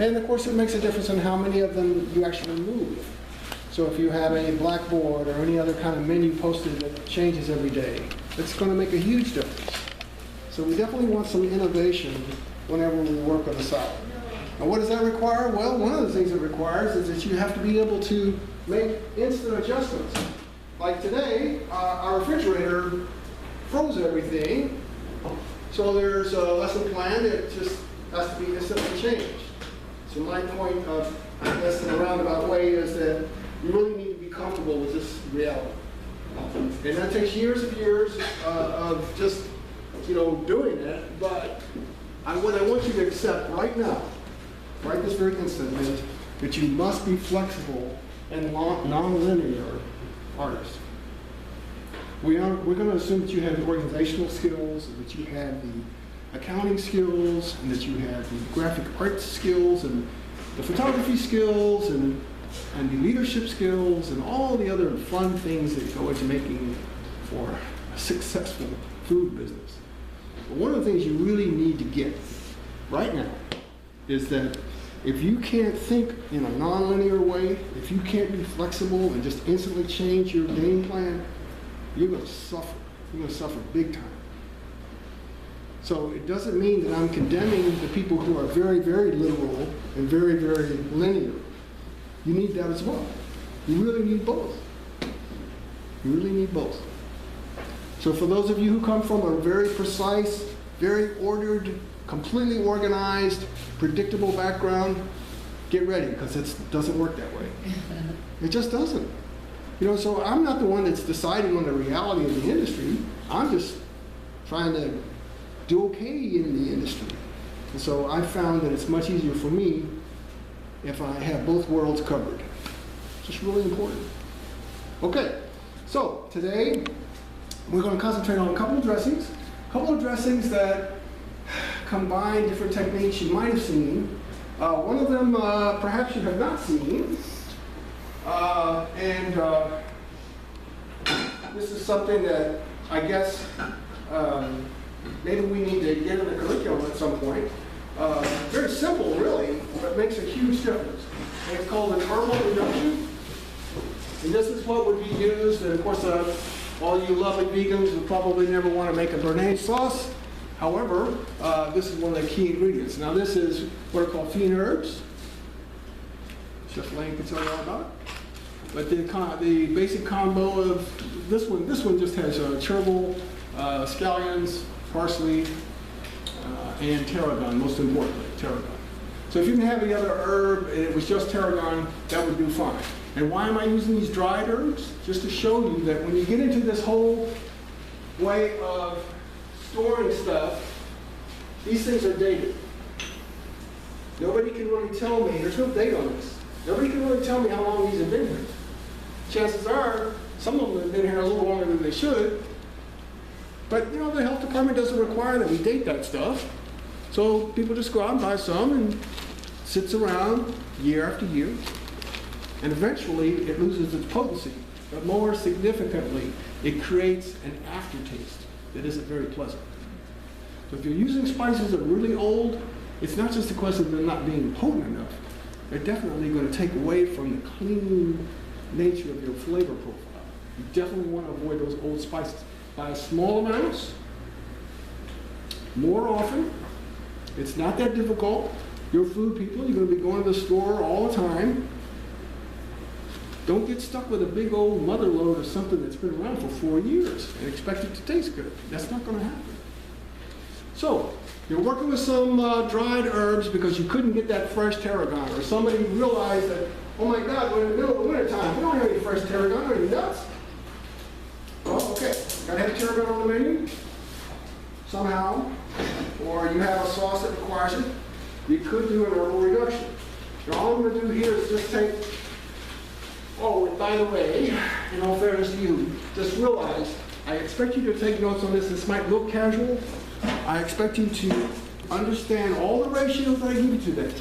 And of course, it makes a difference in how many of them you actually move. So if you have a blackboard or any other kind of menu posted that changes every day, it's going to make a huge difference. So we definitely want some innovation whenever we work on a salad. And what does that require? Well, one of the things it requires is that you have to be able to make instant adjustments. Like today, our refrigerator froze everything, so there's a lesson plan that just has to be instantly changed. So my point of, I guess, in a roundabout way is that you really need to be comfortable with this reality. And that takes years and years of just, doing it, but what I want you to accept right now, right this very instant, is that you must be flexible and non-linear artist. We're going to assume that you have the organizational skills, that you have the accounting skills, and that you have the graphic arts skills, and the photography skills, and the leadership skills, and all the other fun things that go into making for a successful food business. But one of the things you really need to get right now is that if you can't think in a non-linear way, if you can't be flexible and just instantly change your game plan, you're going to suffer. You're going to suffer big time. So it doesn't mean that I'm condemning the people who are very, very literal and very, very linear. You need that as well. You really need both. You really need both. So for those of you who come from a very precise, very ordered, completely organized, predictable background, get ready, because it doesn't work that way. It just doesn't. So I'm not the one that's deciding on the reality of the industry. I'm just trying to do okay in the industry. And so I found that it's much easier for me if I have both worlds covered. It's just really important. Okay, so today we're going to concentrate on a couple of dressings. A couple of dressings that combine different techniques you might have seen. One of them perhaps you have not seen. This is something that I guess maybe we need to get in the curriculum at some point. Very simple, really, but makes a huge difference. And it's called an herbal reduction. And this is what would be used, and of course, all you lovely vegans would probably never want to make a béarnaise sauce. However, this is one of the key ingredients. Now, this is what are called fiend herbs. Chef Lane can tell you all about it. But the basic combo of this one just has chervil, scallions, parsley, and tarragon, most importantly, tarragon. So if you didn't have any other herb and it was just tarragon, that would do fine. And why am I using these dried herbs? Just to show you that when you get into this whole way of storing stuff, these things are dated. Nobody can really tell me, there's no date on this. Nobody can really tell me how long these have been here. Chances are, some of them have been here a little longer than they should. But the health department doesn't require that we date that stuff. So people just go out and buy some and sits around year after year. And eventually it loses its potency. But more significantly, it creates an aftertaste that isn't very pleasant. So if you're using spices that are really old, it's not just a question of them not being potent enough. They're definitely going to take away from the clean nature of your flavor profile. You definitely want to avoid those old spices. By small amounts, more often. It's not that difficult. You're food people, you're going to be going to the store all the time. Don't get stuck with a big old mother load of something that's been around for 4 years and expect it to taste good. That's not going to happen. So, you're working with some dried herbs because you couldn't get that fresh tarragon, or somebody realized that, oh my God, we're in the middle of the winter time. We don't have any fresh tarragon. Are you nuts? Well, okay. Got to have tarragon on the menu somehow, or you have a sauce that requires it. You could do an herbal reduction. Now, all I'm going to do here is just take. Oh, and by the way, in all fairness to you, just realize I expect you to take notes on this. This might look casual. I expect you to understand all the ratios that I give you today.